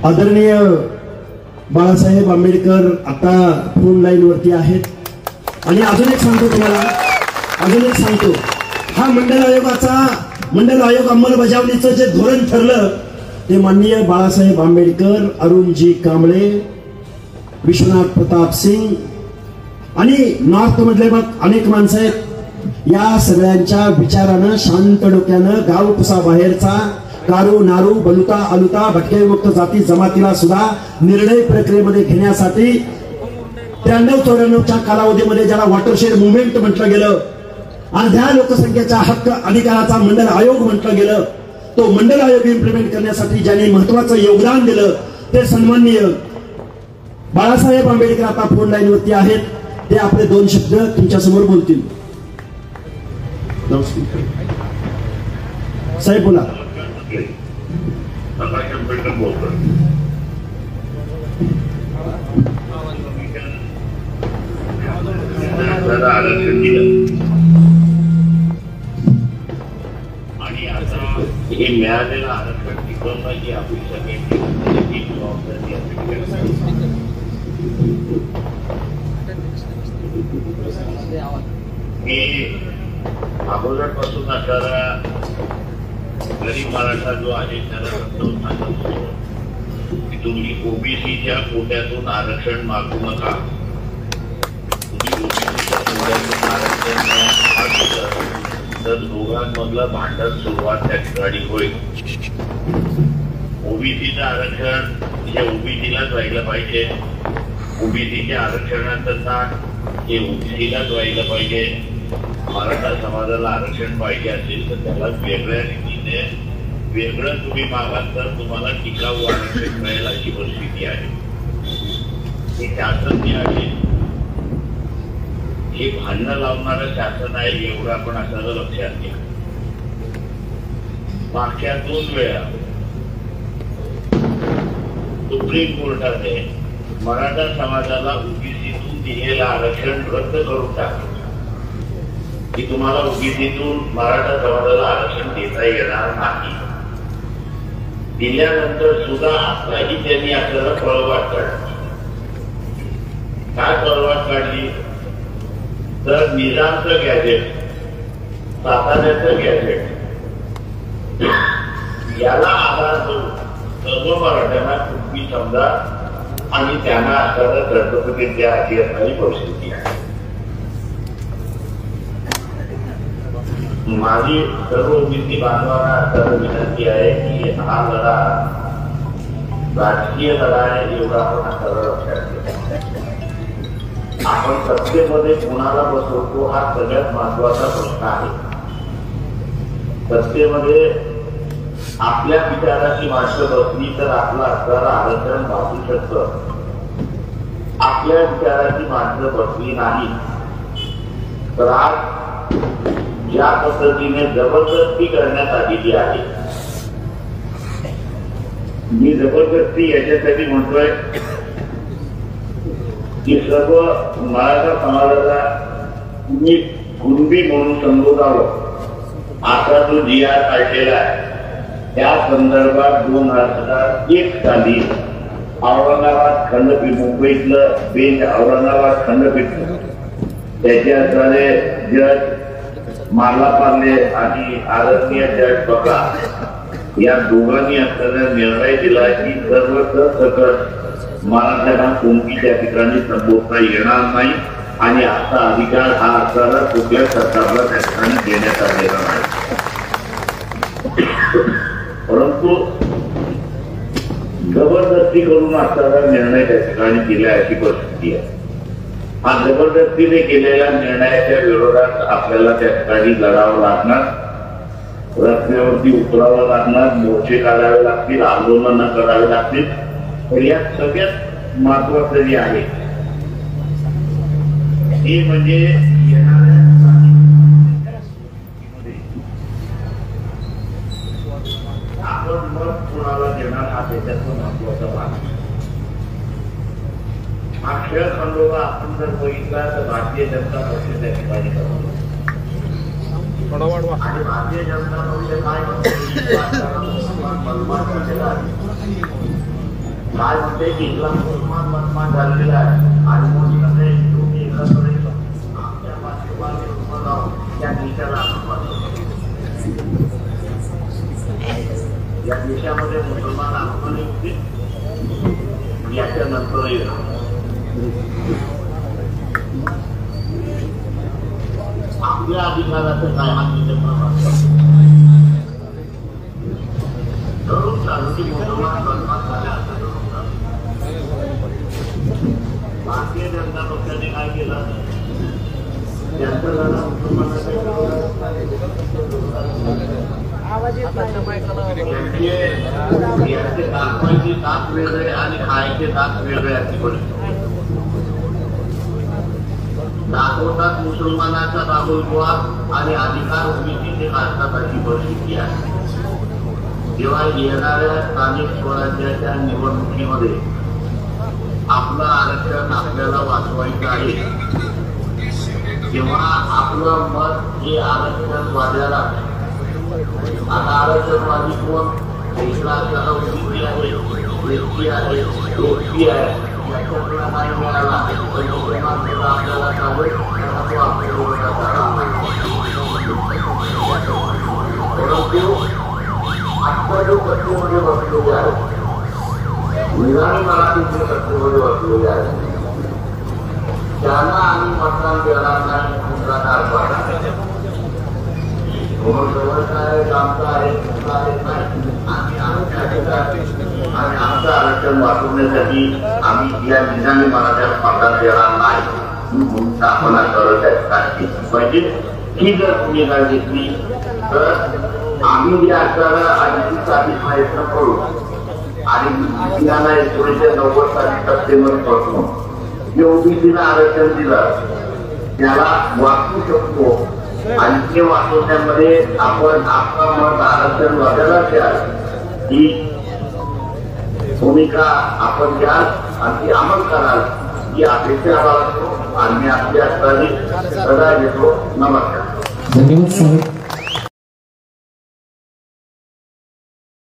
आदरणीय बाळासाहेब आंबेडकर आता phone line वरती आहेत आणि अजून एक सांगतो तुम्हाला, हा मंडल आयोग अंमलबजावणीचं जे धोरण ठरलं ते माननीय बाळासाहेब आंबेडकर, अरुणजी कांबळे, विश्वनाथ प्रताप सिंग आणि नॉर्थ मधले अनेक माणसं आहेत। या सगळ्यांच्या विचारानं, शांत डोक्यानं गाव बाहेरचा कारू नारू बलुता आलुता भटकेविमुक्त जाती जमातीला सुद्धा निर्णय प्रक्रियेमध्ये घेण्यासाठी 93-94च्या कालावधीमध्ये ज्याला वॉटरशेड मुवमेंट म्हटलं गेलं, अर्ध्या लोकसंख्येच्या हक्क अधिकाराचा मंडल आयोग म्हटलं गेलं, तो मंडल आयोग इम्प्लिमेंट करण्यासाठी ज्यांनी महत्वाचं योगदान दिलं ते सन्माननीय बाळासाहेब आंबेडकर आता फोन लाईन वरती आहेत। ते आपले 2 शब्द तुमच्या समोर बोलतील। साहेब बोला। आणि आता हे मिळालेलं आरक्षण टिकवणं ही आपली सगळ्यांची जबाबदारी मी अगोदरपासून असणारा गरीब मराठा जो आहे त्याला समजावून सांगतो की तुम्ही ओबीसीच्या कोट्यातून आरक्षण मागू नका। तुम्ही ओबीसीच्या कोट्यातून आरक्षण मागितलं तर दोघांमधलं भांडण सुरुवात त्या ठिकाणी होईल। ओबीसीचं आरक्षण हे ओबीसीलाच व्हायला पाहिजे, ओबीसीच्या आरक्षणाचा हे ओबीसीलाच व्हायला पाहिजे। मराठा समाजाला आरक्षण पाहिजे असेल तर त्याला वेगळ्या रीतीने वेगळं तुम्ही मागाल तर तुम्हाला टिकाऊ आरक्षण मिळेल अशी परिस्थिती आहे। हे शासन जे आहे हे भांडणं लावणारं शासन आहे एवढं आपण असं लक्षात घ्या। मागच्या 2 वेळा सुप्रीम कोर्टाने मराठा समाजाला ओबीसीतून दिलेलं आरक्षण रद्द करून टाकलं की तुम्हाला ओबीसीतून मराठा समाजाला आरक्षण देता येणार नाही। दिल्यानंतर सुद्धा आताही त्यांनी आपल्याला पळवाट काढली। काय पळवाट काढली तर निजामचं गॅजेट, साताऱ्याचं गॅजेट याला आधार करून सर्व मराठ्यांना तुम्ही समजा आणि त्यांना असणारं सर्टिफिकेट द्या अशी असणारी परिस्थिती आहे। माझी सर्व ओबीसी बांधवांना असणारी विनंती आहे की हा लढा राजकीय लढा आहे एवढा आपण असणारा लक्षात घ्या। आपण सत्तेमध्ये कोणाला बसवतो हा सगळ्यात महत्वाचा प्रश्न आहे। सत्तेमध्ये आपल्या विचाराची माणसं बसली तर आपलं असणारं आरक्षण वाचू शकतं। आपल्या विचाराची माणसं बसली नाही तर आज ज्या पद्धतीने जबरदस्ती करण्यात आलेली आहे, मी जबरदस्ती याच्यासाठी म्हणतोय की सर्व मराठा समाजाला तुम्ही कुणबी म्हणून संबोधावं असा जो GR काढलेला आहे त्या संदर्भात 2001 साली औरंगाबाद खंडपीठ, मुंबईतलं बेंच औरंगाबाद खंडपीठ त्याचे असणारे जज मालापार्ले आणि आदरणीय जज बघा या दोघांनी असलेला निर्णय दिला की सर्वत्र सकट मराठ्यांना कोणती त्या ठिकाणी संबोधता येणार नाही आणि असा अधिकार हा असणारा कुठल्या सरकारला त्या ठिकाणी देण्यात आलेला नाही। परंतु जबरदस्ती करून असणारा निर्णय त्या ठिकाणी दिला अशी परिस्थिती आहे। हा जबरदस्तीने केलेल्या निर्णयाच्या विरोधात आपल्याला त्या ठिकाणी लढावं लागणार, रस्त्यावरती उतरावं लागणार, मोर्चे काढावे लागतील, आंदोलनं करावे लागतील। तर या सगळ्यात महत्वाचं जे आहे ते म्हणजे आपण मत कोणाला देणार हा त्याच्यातला महत्वाचा भाग आहे। हा खेळ खंडोबा आपण जर बघितला तर भारतीय जनता पक्ष त्या ठिकाणी आणि भारतीय जनता पक्ष काय काय म्हणते की इथला मुसलमान मनमान झालेला आहे आणि मोदी म्हणते तुम्ही एकत्र आमच्या पाठीमागे उभं राहून या देशाला आपण वाचवू. या देशामध्ये मुसलमान आंदोलन होते याच्या नंतर आपल्या अधिकाराचं काय हातीचे प्रमाण धरून चालू की मुसलमान बदमाश झाले असं धरून चालू. भारतीय जनता पक्षाने काय केलं त्यांचं झालं मुसलमानाचं यांचे दाखवायचे दात वेगळे आणि खायचे दात वेगळे अशी परिस्थिती दाखवतात. मुसलमानाचा बाबुलवाद आणि अधिकार भूमितीचे काढतात अशी परिस्थिती आहे. जेव्हा येणाऱ्या स्थानिक स्वराज्याच्या निवडणुकीमध्ये आपलं आरक्षण आपल्याला वाचवायचं आहे तेव्हा आपलं मत हे आरक्षणवाद्याला आता आरक्षणवादी कोण देशाला ओबीसी आहे एसटी आहे एसटी आहे याच्यातला नाही मिळाला आपल्याला चालेल तो आपल्या परंतु आत्ता जो कक्षेमध्ये बसलेले आहे निराळी मराठीचे कक्षेमध्ये बसलेले आहे त्यांना आम्ही मतदान देणार नाही तुमचा कारभार आणि आमचं आरक्षण वाचवण्यासाठी आम्ही या निजामी मराठ्याला मतदान देणार नाही स्थापना करत आहे पाहिजे. ही जर भूमिका घेतली तर आम्ही या अर्थाला अधिकसाठी प्रयत्न करू आणि त्यांना 1990% पासून जे ओबीसीला आरक्षण दिलं त्याला वाचवू शकतो आणि ते वाचवण्यामध्ये आपण आपला मत आरक्षण वागायला द्याल ही भूमिका आपण घ्याल आणि ती अंमल कराल ही अपेक्षा बाळगतो आणि मी आपल्या सदा घेतो. नमस्कार. धन्यवाद साहेब.